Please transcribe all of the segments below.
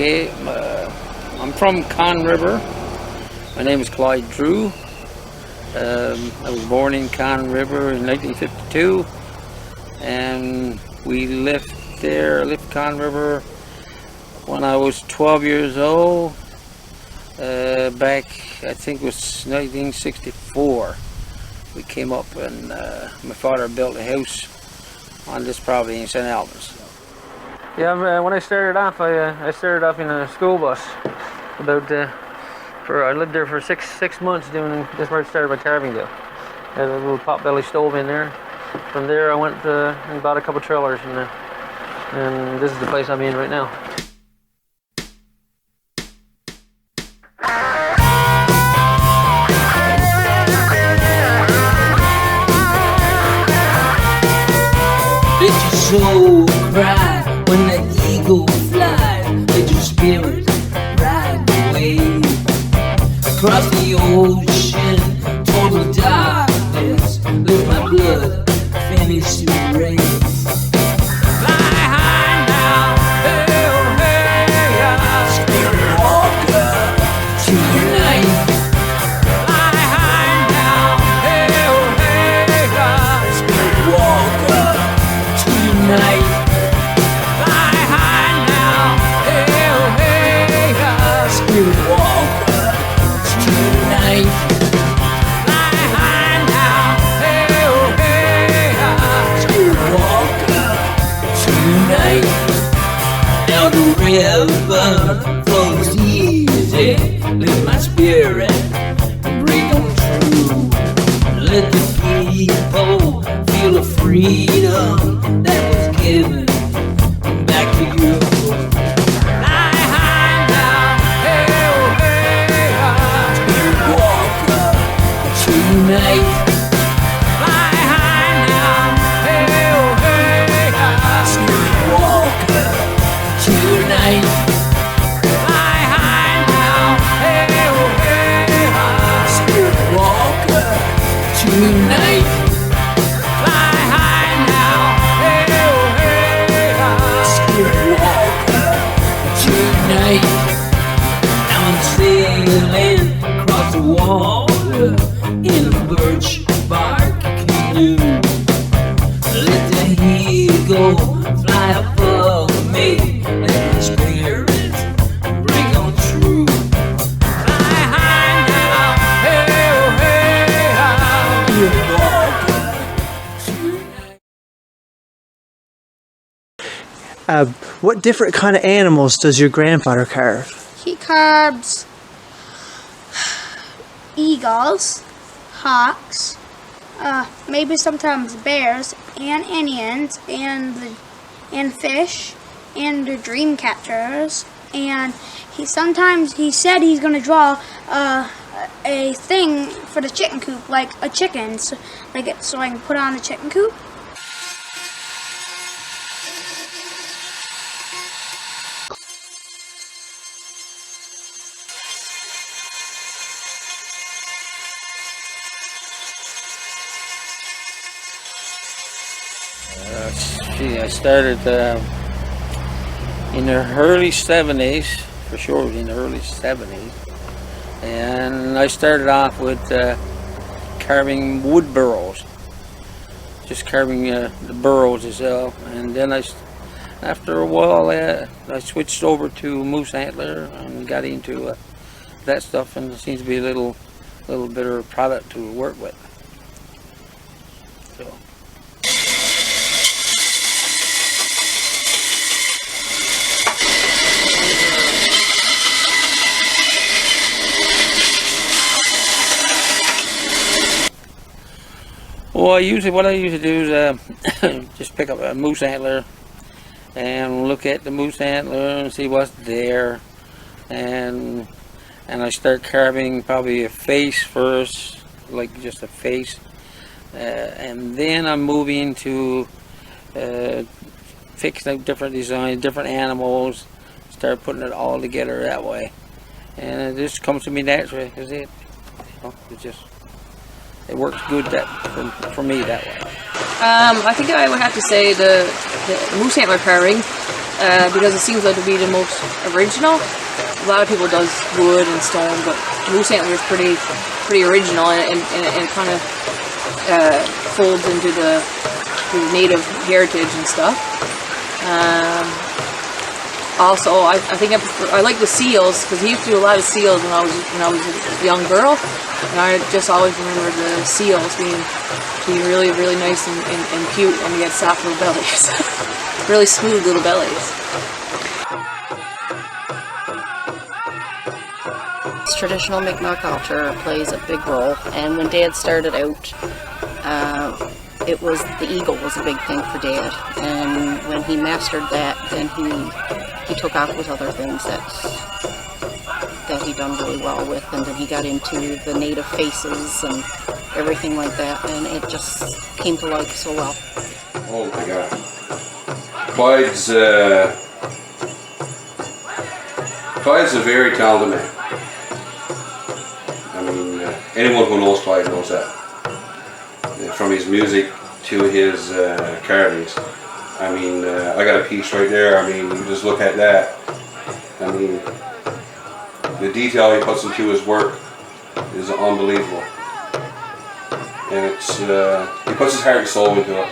Okay, I'm from Conn River. My name is Clyde Drew. I was born in Conn River in 1952, and we left Conn River when I was 12 years old, back, I think it was 1964. We came up and my father built a house on this property in St.Albans. Yeah, when I started off, I started off in a school bus. I lived there for six months doing, that's where I started my carving though. I had a little pot-belly stove in there. From there I went and bought a couple trailers, and this is the place I'm in right now. Let your soul cry when the eagle flies. Let your spirit ride the wave across the ocean, total darkness. Let my blood finish the race. Fly high now, hey, hey, spirit walker tonight. Fly high now, hey, hey, spirit walker tonight. Fly high now, hey, hey, spirit walker tonight. Fly high now, hey, hey, spirit walker tonight. Now the river flows easy. Let my spirit break on through. Let the people feel the freedom that was given back to you. Fly high now, hey, hey, spirit walker tonight. Fly high now, hey, hey, spirit walker tonight. Fly high now, hey, hey, spirit walker tonight. Fly high now, hey, hey, spirit walker tonight. Now I'm sailing across the water in a birch bark canoe. Let the eagle fly above me. Let the spirit break on through. Fly high now, hey, hey, spirit walker tonight. What different kind of animals does your grandfather carve? He carves eagles, hawks, maybe sometimes bears, and Indians, and fish, and the dream catchers. And he said he's gonna draw a thing for the chicken coop, like a chicken, so I can put on the chicken coop. I started in the early 70s, for sure in the early 70s, and I started off with carving wood burrows, just carving the burrows itself, and then after a while I switched over to moose antler and got into that stuff, and it seems to be a little better product to work with. So. Well, what I usually do is just pick up a moose antler and look at the moose antler and see what's there, and I start carving probably a face first, like just a face, and then I'm moving to fix out different designs, different animals, start putting it all together that way, and it just comes to me naturally. Is it? It works good for me that way. I think I would have to say the moose antler carving. because it seems like to be the most original. A lot of people does wood and stone, but moose antler is pretty original, and it kind of folds into the native heritage and stuff. Also, I think I like the seals, because he used to do a lot of seals when I was a young girl, and I just always remember the seals being really, really nice and cute, and they had soft little bellies, really smooth little bellies. Traditional Mi'kmaq culture plays a big role, and when Dad started out, it was the eagle was a big thing for Dad, and when he mastered that, then he took off with other things that he done really well with, and then he got into the native faces and everything like that, and it just came to life so well. Oh my God, Clyde's a very talented man. I mean, anyone who knows Clyde knows that. From his music to his carvings. I mean, I got a piece right there. I mean, you just look at that. I mean, the detail he puts into his work is unbelievable. And it's he puts his heart and soul into it.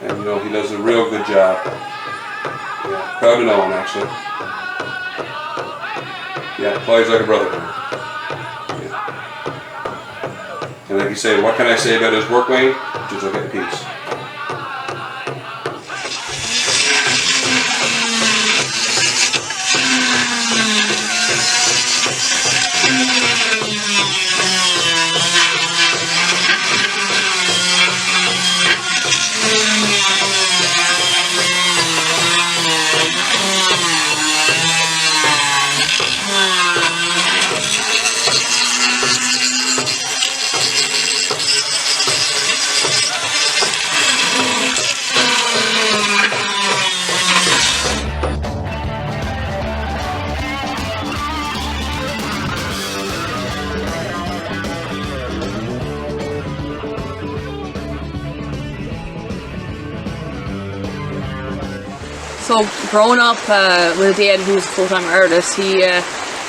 And you know, he does a real good job. Yeah, proud to know him, actually. Yeah, Clyde's like a brother to me. And like you say, what can I say about his work, Wayne? Just look at the piece. So growing up with a dad who was a full-time artist, he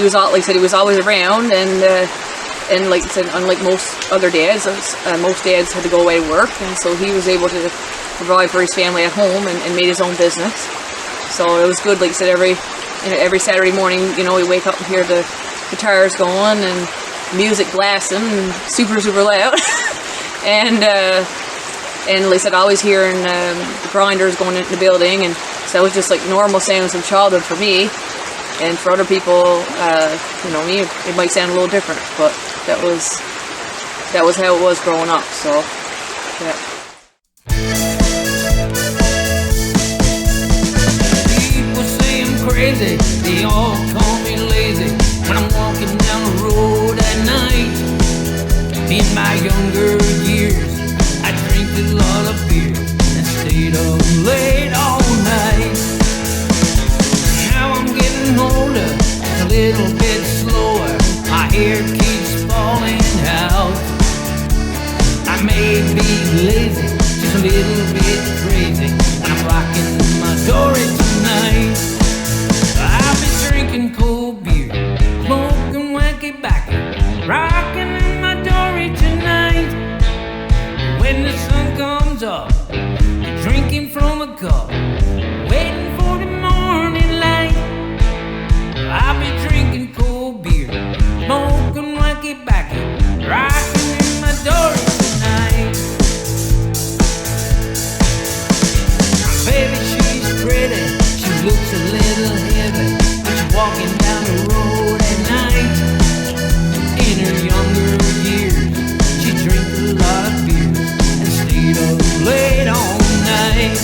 was all, like I said, he was always around, and like I said, unlike most other dads, most dads had to go away to work, and so he was able to provide for his family at home and made his own business. So it was good, like I said, every Saturday morning, you know, we wake up and hear the guitars going and music blasting and super loud, and like I said, always hearing the grinders going into the building, and so that was just like normal sounds of childhood for me, and for other people, you know, me, it might sound a little different, but that was how it was growing up. So yeah. People say I'm crazy, they all call me lazy when I'm walking down the road at night. In my younger years, I drank a lot of beer and stayed up late all night. Now I'm getting older, a little bit slower, my hair keeps falling out. I may be lazy, just a little bit crazy, when I'm rocking my Dory tonight. I've been drinking cold beer, smoking wacky backer, rocking in my Dory tonight. When the sun comes up, drinking from a cup, waiting for the morning light. I've been drinking cold beer, smoking wacky backer, rocking in my Dory tonight. Baby, she's pretty, she looks a little heavy, but she's walking down the road at night. In her younger years, she drank a lot of beer and stayed up late all night.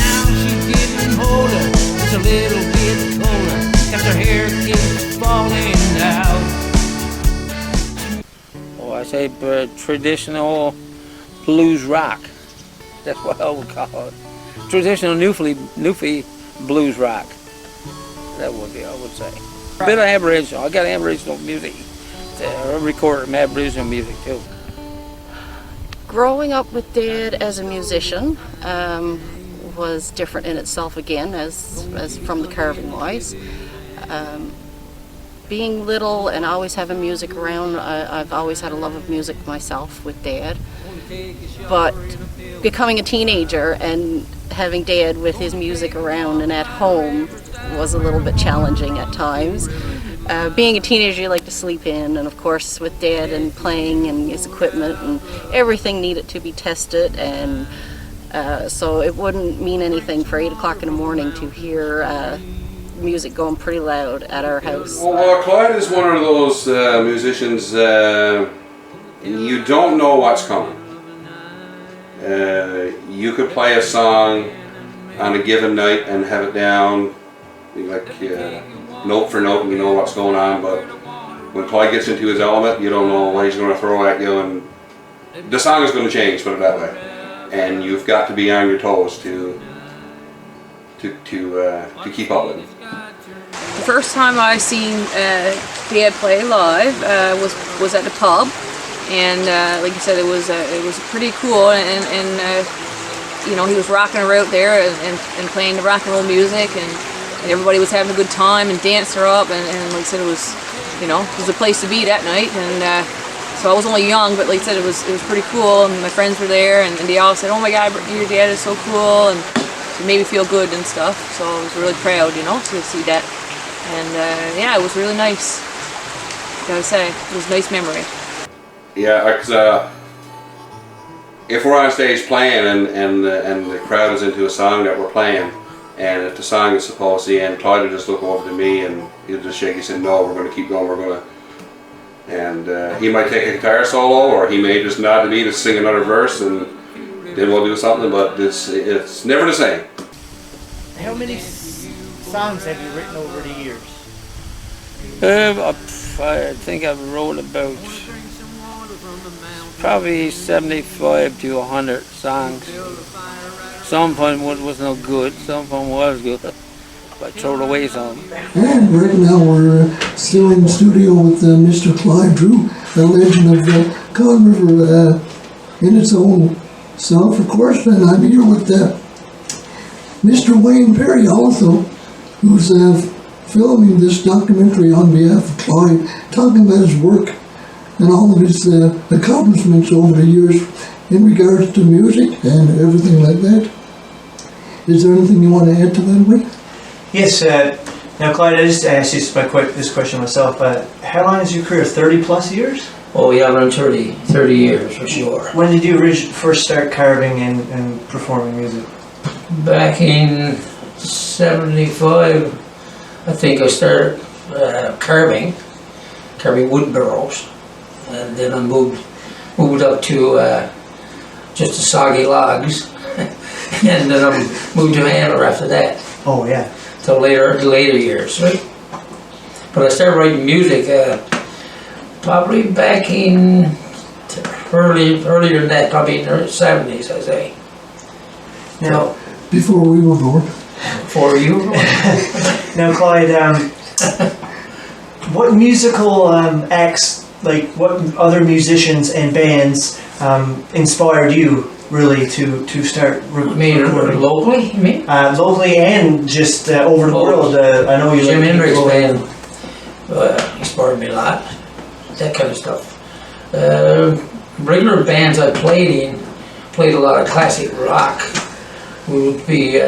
Now she's getting older, it's a little bit colder, cause her hair keeps falling out. Oh, I say traditional blues rock. That's what I would call it. Traditional Newfie blues rock. That would be, I would say. A bit of Aboriginal. I got Aboriginal music. I record some Aboriginal music too. Growing up with Dad as a musician, was different in itself again, as from the carving wise. Being little and always having music around, I've always had a love of music myself with Dad. But becoming a teenager and having Dad with his music around and at home was a little bit challenging at times. Being a teenager, you like to sleep in, and of course with Dad and playing and his equipment and everything needed to be tested, and so it wouldn't mean anything for 8 o'clock in the morning to hear music going pretty loud at our house. Well, Clyde is one of those musicians, you don't know what's coming. You could play a song on a given night and have it down like note for note, and you know what's going on, but when Clyde gets into his element, you don't know what he's going to throw at you, and the song is going to change, put it that way. And you've got to be on your toes to keep up with him. The first time I seen Dad play live was at the pub, and like you said, it was pretty cool, and you know, he was rocking around there and playing the rock and roll music, and everybody was having a good time and dancing her up, and like I said, it was, you know, it was a place to be that night, and so I was only young, but like I said, it was pretty cool, and my friends were there, and they all said, "Oh my God, your dad is so cool," and it made me feel good and stuff. So I was really proud, you know, to see that, and yeah, it was really nice. Gotta say, it was a nice memory. Yeah, because if we're on stage playing and the crowd is into a song that we're playing, and if the song is supposed to end, Clyde will just look over to me and he'll just shake his head, "No, we're going to keep going, we're going to." And he might take a guitar solo, or he may just nod to me to sing another verse, and then we'll do something, but it's never the same. How many songs have you written over the years? I think I've wrote about probably 75 to 100 songs. Some of them was no good, some of them was good, but I threw away some. And right now we're still in the studio with Mr. Clyde Drew, a legend of Con River in its own self, of course. And I'm here with Mr. Wayne Perry also, who's filming this documentary on behalf of Clyde, talking about his work and all of his accomplishments over the years in regards to music and everything like that. Is there anything you want to add to that, Wayne? Yes, now Clyde, I just asked you this question myself, how long is your career, 30 plus years? Oh yeah, around 30 years for sure. When did you first start carving and performing music? Back in 75, I think I started carving wood barrels, and then I moved up to just the soggy logs, and then I moved to Handler after that. Oh yeah. Till the later years, right? But I started writing music probably back in earlier than that, probably in the 70s, I say. Now, before we were born. Before you were born. Now, Clyde, what musical acts, like what other musicians and bands inspired you really to start recording? Locally, you mean? Locally and just over the world. I know you Jim like Hendrix band inspired me a lot. That kind of stuff. Regular bands I played a lot of classic rock. Would be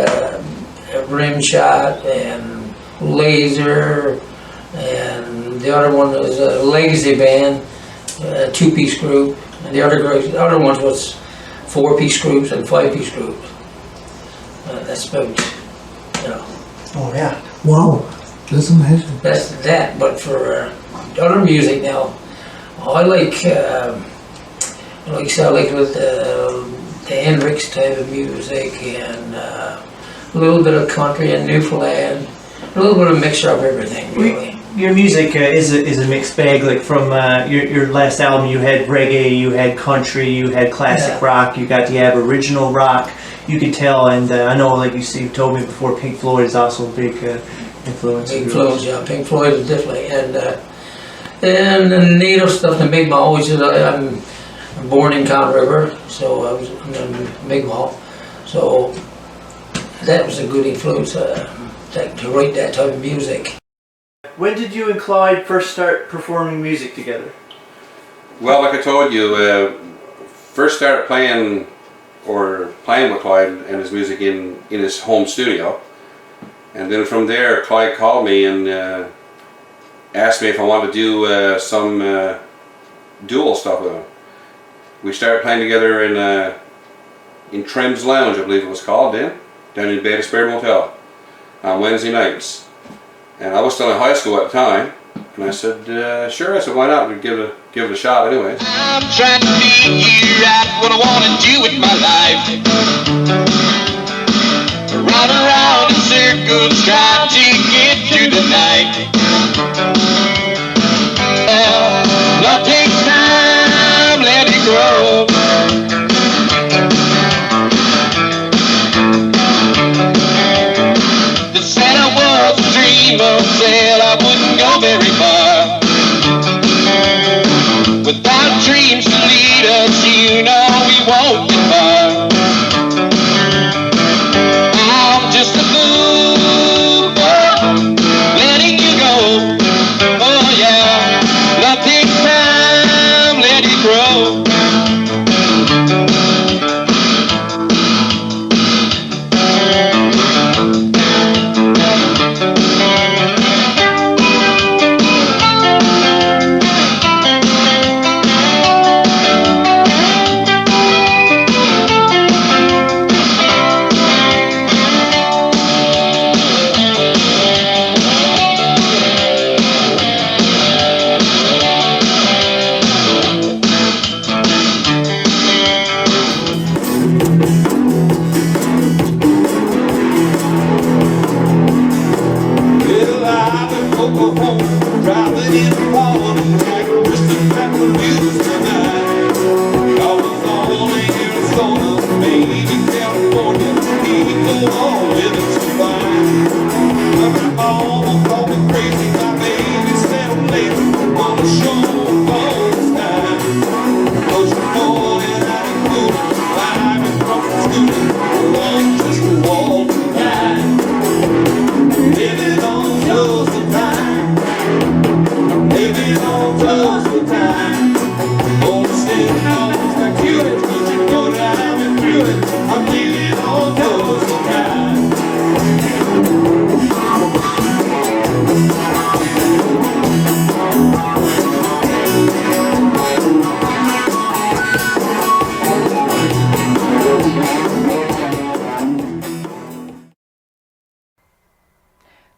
Rimshot and Laser, and the other one was a Legacy band, a two-piece group, and the other ones was four-piece groups and five-piece groups. That's about, you know. Oh yeah. Wow, that's amazing. That's that. But for other music now, I like I said, I like with the Hendrix type of music, and a little bit of country and Newfoundland, a little bit of mixture of everything, really. Your music is a mixed bag. Like from your last album, you had reggae, you had country, you had classic rock, you got the Aboriginal rock. You could tell, and I know, like you told me before, Pink Floyd is also a big influence. Pink Floyd, yeah, Pink Floyd is definitely, and the native stuff, the Mi'kmaq. I'm born in Con River, so I was in Mi'kmaq. So that was a good influence to write that type of music. When did you and Clyde first start performing music together? Well, like I told you, first started playing with Clyde and his music in his home studio. And then from there, Clyde called me and asked me if I wanted to do some dual stuff with him. We started playing together in Trim's Lounge, I believe it was called then, down in Beta Spirit Motel on Wednesday nights. And I was still in high school at the time, and I said, sure, I said, why not? We'd give it a shot anyways. I'm trying to figure out what I want to do with my life. Run around in circles trying to get through the night. Love takes time, let it grow. The Santa was a dreamer, said I wouldn't go very far. Without dreams to lead us, you know we won't get far. I'm just a fool for letting you go. Oh yeah, love takes time, let it grow.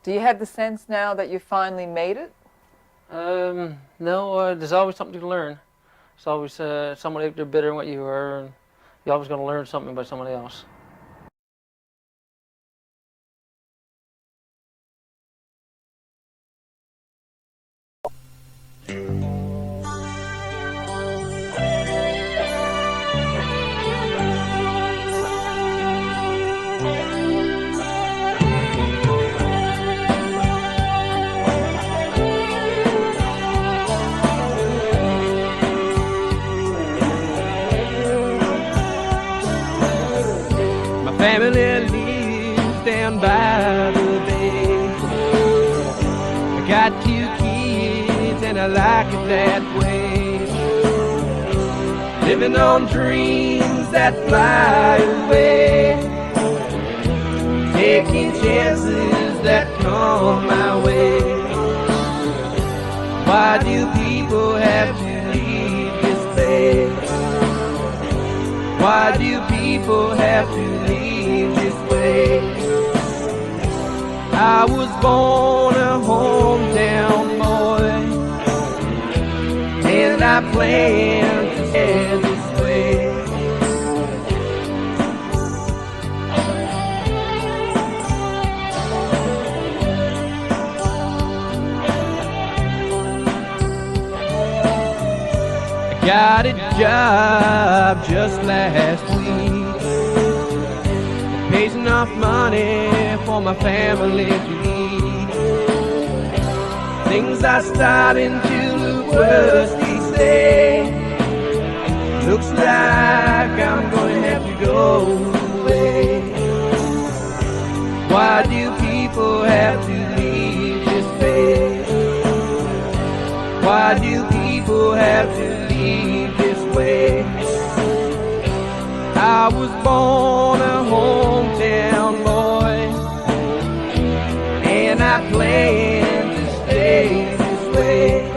Do you have the sense now that you finally made it? No, there's always something to learn. There's always somebody out there better than what you are, and you're always going to learn something by somebody else. Family lives down by the bay. I got 2 kids and I like it that way. Living on dreams that fly away. Taking chances that come my way. Why do people have to leave this place? Why do people have to leave this way? I was born a hometown boy, and I plan to stay this way. I got a job just last week. Pays enough money for my family to eat. Things are starting to look worse these days. Looks like I'm gonna have to go away. Why do people have to leave this place? Why do people have to leave this way? I was born a hometown boy, and I plan to stay this way.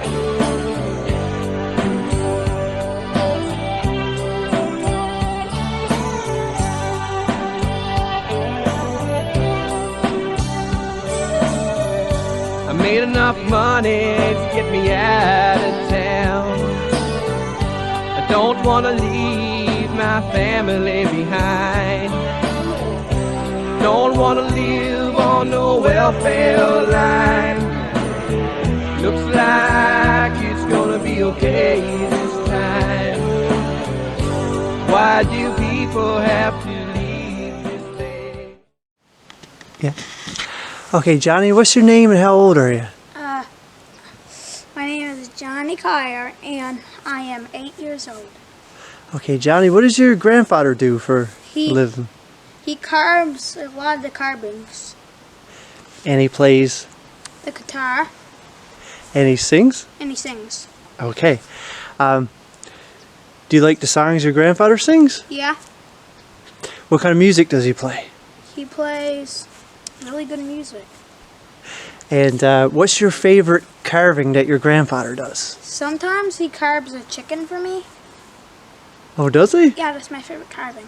I made enough money to get me out of town. I don't want to leave my family behind. Don't want to live on no welfare line. Looks like it's gonna be okay this time. Why do people have to leave this place? Yeah. Okay, Johnny, what's your name and how old are you? My name is Johnny Kyer, and I am 8 years old. Okay, Johnny, what does your grandfather do for a living? He carves a lot of the carvings. And he plays? The guitar. And he sings? And he sings. Okay. Do you like the songs your grandfather sings? Yeah. What kind of music does he play? He plays really good music. And what's your favorite carving that your grandfather does? Sometimes he carves a chicken for me. Oh, does he? Yeah, that's my favorite carving.